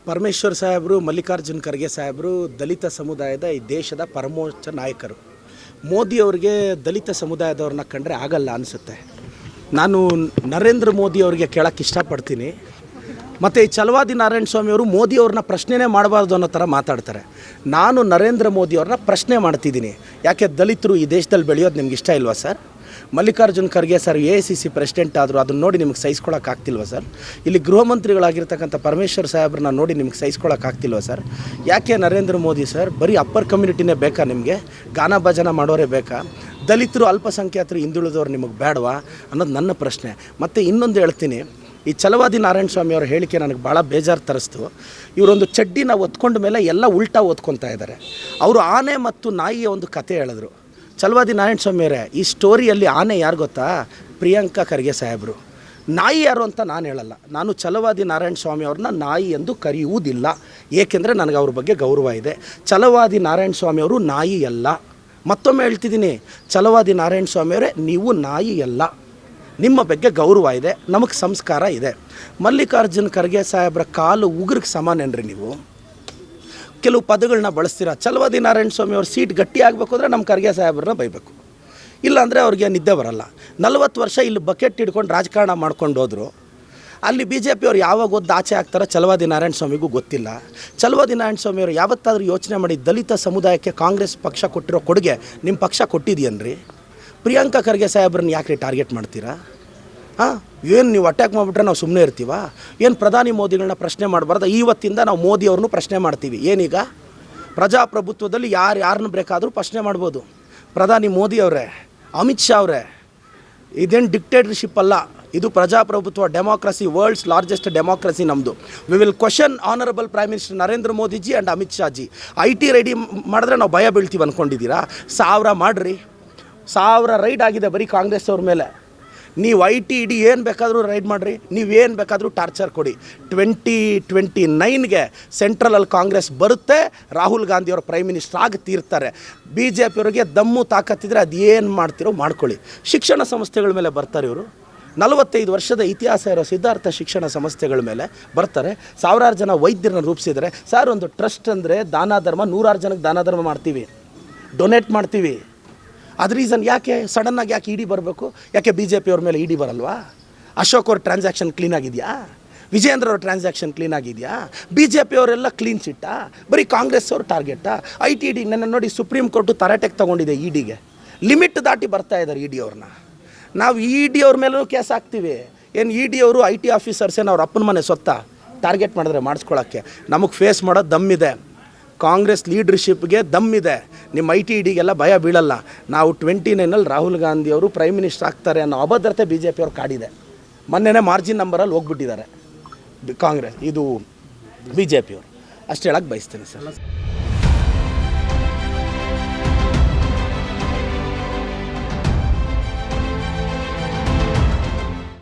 ಪರಮೇಶ್ವರ್ ಸಾಹೇಬರು, ಮಲ್ಲಿಕಾರ್ಜುನ್ ಖರ್ಗೆ ಸಾಹೇಬರು ದಲಿತ ಸಮುದಾಯದ ಈ ದೇಶದ ಪರಮೋಚ್ಚ ನಾಯಕರು. ಮೋದಿಯವ್ರಿಗೆ ದಲಿತ ಸಮುದಾಯದವ್ರನ್ನ ಕಂಡ್ರೆ ಆಗಲ್ಲ ಅನಿಸುತ್ತೆ. ನಾನು ನರೇಂದ್ರ ಮೋದಿಯವ್ರಿಗೆ ಕೇಳೋಕ್ಕೆ ಇಷ್ಟಪಡ್ತೀನಿ. ಮತ್ತು ಈ ಛಲವಾದಿ ನಾರಾಯಣ ಸ್ವಾಮಿಯವರು ಮೋದಿಯವ್ರನ್ನ ಪ್ರಶ್ನೆನೇ ಮಾಡಬಾರ್ದು ಅನ್ನೋ ಥರ ಮಾತಾಡ್ತಾರೆ. ನಾನು ನರೇಂದ್ರ ಮೋದಿಯವ್ರನ್ನ ಪ್ರಶ್ನೆ ಮಾಡ್ತಿದ್ದೀನಿ, ಯಾಕೆ ದಲಿತರು ಈ ದೇಶದಲ್ಲಿ ಬೆಳೆಯೋದು ನಿಮ್ಗೆ ಇಷ್ಟ ಇಲ್ವಾ sir? Mallikarjun Kharge sir AICC president ಆದರು, ಅದನ್ನು ನೋಡಿ ನಿಮಗೆ ಸಹಿಸ್ಕೊಳ್ಳೋಕ್ಕಾಗ್ತಿಲ್ವ ಸರ್? ಇಲ್ಲಿ ಗೃಹ ಮಂತ್ರಿಗಳಾಗಿರ್ತಕ್ಕಂಥ ಪರಮೇಶ್ವರ್ ಸಾಹೇಬ್ರನ್ನ ನೋಡಿ ನಿಮಗೆ ಸಹಿಸ್ಕೊಳ್ಳೋಕ್ಕಾಗ್ತಿಲ್ವ ಸರ್? ಯಾಕೆ ನರೇಂದ್ರ ಮೋದಿ ಸರ್ ಬರೀ ಅಪ್ಪರ್ ಕಮ್ಯುನಿಟಿನೇ ಬೇಕಾ ನಿಮಗೆ? ಗಾನ ಭಜನ ಮಾಡೋರೇ ಬೇಕಾ? ದಲಿತರು, ಅಲ್ಪಸಂಖ್ಯಾತರು, ಹಿಂದುಳಿದವರು ನಿಮಗೆ ಬೇಡವಾ ಅನ್ನೋದು ನನ್ನ ಪ್ರಶ್ನೆ. ಮತ್ತು ಇನ್ನೊಂದು ಹೇಳ್ತೀನಿ, ಈ ಛಲವಾದಿ ನಾರಾಯಣ ಸ್ವಾಮಿ ಅವರ ಹೇಳಿಕೆ ನನಗೆ ಭಾಳ ಬೇಜಾರು ತರಿಸ್ತು. ಇವರೊಂದು ಚಡ್ಡಿನ ಒತ್ಕೊಂಡ ಮೇಲೆ ಎಲ್ಲ ಉಲ್ಟಾ ಓದ್ಕೊತಾ ಇದ್ದಾರೆ. ಅವರು ಆನೆ ಮತ್ತು ನಾಯಿಯ ಒಂದು ಕತೆ ಹೇಳಿದ್ರು. ಛಲವಾದಿ ನಾರಾಯಣ ಸ್ವಾಮಿಯವರೇ, ಈ ಸ್ಟೋರಿಯಲ್ಲಿ ಆನೆ ಯಾರು ಗೊತ್ತಾ? ಪ್ರಿಯಾಂಕಾ ಖರ್ಗೆ ಸಾಹೇಬರು. ನಾಯಿ ಯಾರು ಅಂತ ನಾನು ಹೇಳಲ್ಲ. ನಾನು ಛಲವಾದಿ ನಾರಾಯಣ ಸ್ವಾಮಿ ಅವ್ರನ್ನ ನಾಯಿ ಎಂದು ಕರೆಯುವುದಿಲ್ಲ, ಏಕೆಂದರೆ ನನಗೆ ಅವ್ರ ಬಗ್ಗೆ ಗೌರವ ಇದೆ. ಛಲವಾದಿ ನಾರಾಯಣ ಸ್ವಾಮಿಯವರು ನಾಯಿ ಅಲ್ಲ. ಮತ್ತೊಮ್ಮೆ ಹೇಳ್ತಿದ್ದೀನಿ, ಛಲವಾದಿ ನಾರಾಯಣ ಸ್ವಾಮಿಯವರೇ, ನೀವು ನಾಯಿ ಅಲ್ಲ. ನಿಮ್ಮ ಬಗ್ಗೆ ಗೌರವ ಇದೆ, ನಮಗೆ ಸಂಸ್ಕಾರ ಇದೆ. ಮಲ್ಲಿಕಾರ್ಜುನ್ ಖರ್ಗೆ ಸಾಹೇಬ್ರ ಕಾಲು ಉಗುರಿಗೆ ಸಮಾನೇನ್ರಿ ನೀವು? ಕೆಲವು ಪದಗಳನ್ನ ಬಳಸ್ತೀರ. ಛಲವಾದಿ ನಾರಾಯಣ ಸ್ವಾಮಿ ಅವ್ರ ಸೀಟ್ ಗಟ್ಟಿ ಆಗಬೇಕು ಅಂದರೆ ನಮ್ಮ ಖರ್ಗೆ ಸಾಹೇಬ್ರನ್ನ ಬೈಬೇಕು, ಇಲ್ಲಾಂದರೆ ಅವ್ರಿಗೆ ನಿದ್ದೆ ಬರಲ್ಲ. 40 ವರ್ಷ ಇಲ್ಲಿ ಬಕೆಟ್ ಹಿಡ್ಕೊಂಡು ರಾಜಕಾರಣ ಮಾಡ್ಕೊಂಡು ಹೋದರು. ಅಲ್ಲಿ BJP ಅವ್ರು ಯಾವಾಗ ಓದ್ದು ಆಚೆ ಆಗ್ತಾರೋ ಛಲವಾದಿ ನಾರಾಯಣ ಸ್ವಾಮಿಗೂ ಗೊತ್ತಿಲ್ಲ. ಛಲವಾದಿ ನಾರಾಯಣ ಸ್ವಾಮಿಯವರು ಯಾವತ್ತಾದರೂ ಯೋಚನೆ ಮಾಡಿ, ದಲಿತ ಸಮುದಾಯಕ್ಕೆ ಕಾಂಗ್ರೆಸ್ ಪಕ್ಷ ಕೊಟ್ಟಿರೋ ಕೊಡುಗೆ ನಿಮ್ಮ ಪಕ್ಷ ಕೊಟ್ಟಿದೆಯನ್ರಿ? ಪ್ರಿಯಾಂಕಾ ಖರ್ಗೆ ಸಾಹೇಬ್ರನ್ನ ಯಾಕೆ ಟಾರ್ಗೆಟ್ ಮಾಡ್ತೀರಾ? ಏನು ನೀವು ಅಟ್ಯಾಕ್ ಮಾಡಿಬಿಟ್ರೆ ನಾವು ಸುಮ್ಮನೆ ಇರ್ತೀವ? ಏನು ಪ್ರಧಾನಿ ಮೋದಿಗಳನ್ನ ಪ್ರಶ್ನೆ ಮಾಡಬಾರ್ದು? ಇವತ್ತಿಂದ ನಾವು ಮೋದಿಯವ್ರನ್ನೂ ಪ್ರಶ್ನೆ ಮಾಡ್ತೀವಿ. ಏನೀಗ ಪ್ರಜಾಪ್ರಭುತ್ವದಲ್ಲಿ ಯಾರನ್ನ ಬೇಕಾದರೂ ಪ್ರಶ್ನೆ ಮಾಡ್ಬೋದು. ಪ್ರಧಾನಿ ಮೋದಿಯವರೇ, ಅಮಿತ್ ಶಾ ಅವರೇ, ಇದೇನು ಡಿಕ್ಟೇಟರ್ಶಿಪ್ ಅಲ್ಲ, ಇದು ಪ್ರಜಾಪ್ರಭುತ್ವ, ಡೆಮಾಕ್ರಸಿ, ವರ್ಲ್ಡ್ಸ್ ಲಾರ್ಜೆಸ್ಟ್ ಡೆಮಾಕ್ರಸಿ ನಮ್ಮದು. We will question honourable prime minister Narendra Modiji and Amit Shah G. IT ready ಮಾಡಿದ್ರೆ ನಾವು ಭಯ ಬೀಳ್ತೀವಿ ಅಂದ್ಕೊಂಡಿದ್ದೀರಾ? 1000 ಮಾಡಿರಿ, 1000 ರೈಡ್ ಆಗಿದೆ ಬರೀ ಕಾಂಗ್ರೆಸ್ ಅವ್ರ ಮೇಲೆ. ನೀವು IT ED ಏನು ಬೇಕಾದರೂ ರೈಡ್ ಮಾಡಿರಿ, ನೀವೇನು ಬೇಕಾದರೂ ಟಾರ್ಚರ್ ಕೊಡಿ. 2029ಗೆ ಸೆಂಟ್ರಲಲ್ಲಿ ಕಾಂಗ್ರೆಸ್ ಬರುತ್ತೆ, ರಾಹುಲ್ ಗಾಂಧಿಯವರು ಪ್ರೈಮ್ ಮಿನಿಸ್ಟರ್ ಆಗಿ ತೀರ್ತಾರೆ. BJP ಅವರಿಗೆ ದಮ್ಮು ತಾಕತ್ತಿದ್ರೆ ಅದು ಏನು ಮಾಡ್ತಿರೋ ಮಾಡ್ಕೊಳ್ಳಿ. ಶಿಕ್ಷಣ ಸಂಸ್ಥೆಗಳ ಮೇಲೆ ಬರ್ತಾರೆ ಇವರು. 45 ವರ್ಷದ ಇತಿಹಾಸ ಇರೋ ಸಿದ್ಧಾರ್ಥ ಶಿಕ್ಷಣ ಸಂಸ್ಥೆಗಳ ಮೇಲೆ ಬರ್ತಾರೆ. 1000 ಜನ ವೈದ್ಯರನ್ನ ರೂಪಿಸಿದರೆ. ಸರ್, ಒಂದು ಟ್ರಸ್ಟ್ ಅಂದರೆ ದಾನ ಧರ್ಮ, 100 ಜನಕ್ಕೆ ದಾನ ಧರ್ಮ ಮಾಡ್ತೀವಿ, ಡೊನೇಟ್ ಮಾಡ್ತೀವಿ. ಅದು ರೀಸನ್ ಯಾಕೆ ಸಡನ್ನಾಗಿ ಯಾಕೆ ED ಬರಬೇಕು? ಯಾಕೆ BJP ಅವ್ರ ಮೇಲೆ ED ಬರಲ್ವಾ? ಅಶೋಕ್ ಅವ್ರ ಟ್ರಾನ್ಸಾಕ್ಷನ್ ಕ್ಲೀನಾಗಿದೆಯಾ? ವಿಜೇಂದ್ರ ಅವ್ರ ಟ್ರಾನ್ಸಾಕ್ಷನ್ ಕ್ಲೀನಾಗಿದೆಯಾ? BJP ಅವರೆಲ್ಲ ಕ್ಲೀನ್ ಚಿಟ್ಟಾ? ಬರೀ ಕಾಂಗ್ರೆಸ್ ಅವ್ರ ಟಾರ್ಗೆಟಾ? IT ED ನನ್ನ ನೋಡಿ ಸುಪ್ರೀಂ ಕೋರ್ಟು ತರಾಟೆಗೆ ತೊಗೊಂಡಿದೆ. EDಗೆ ಲಿಮಿಟ್ ದಾಟಿ ಬರ್ತಾ ಇದ್ದಾರೆ ED ಅವ್ರನ್ನ. ನಾವು ED ಅವ್ರ ಮೇಲೂ ಕೇಸ್ ಹಾಕ್ತೀವಿ. ಏನು ED ಅವರು IT ಆಫೀಸರ್ಸ್ ಏನು ಅವ್ರ ಅಪ್ಪನ ಮನೆ ಸೊತ್ತ ಟಾರ್ಗೆಟ್ ಮಾಡಿದ್ರೆ ಮಾಡಿಸ್ಕೊಳ್ಳೋಕ್ಕೆ? ನಮಗೆ ಫೇಸ್ ಮಾಡೋದು ದಮ್ಮಿದೆ, ಕಾಂಗ್ರೆಸ್ ಲೀಡರ್ಶಿಪ್ಗೆ ದಮ್ಮಿದೆ. ನಿಮ್ಮ IT EDಗೆಲ್ಲ ಭಯ ಬೀಳಲ್ಲ. ನಾವು 29ನಲ್ಲಿ ರಾಹುಲ್ ಗಾಂಧಿಯವರು ಪ್ರೈಮ್ ಮಿನಿಸ್ಟರ್ ಆಗ್ತಾರೆ ಅನ್ನೋ ಅಭದ್ರತೆ BJP ಅವ್ರು ಕಾಡಿದೆ. ಮೊನ್ನೆನೇ ಮಾರ್ಜಿನ್ ನಂಬರಲ್ಲಿ ಹೋಗ್ಬಿಟ್ಟಿದ್ದಾರೆ ಕಾಂಗ್ರೆಸ್, ಇದು BJP ಅವರು. ಅಷ್ಟು ಹೇಳಕ್ಕೆ ಬಯಸ್ತೀನಿ ಸರ್.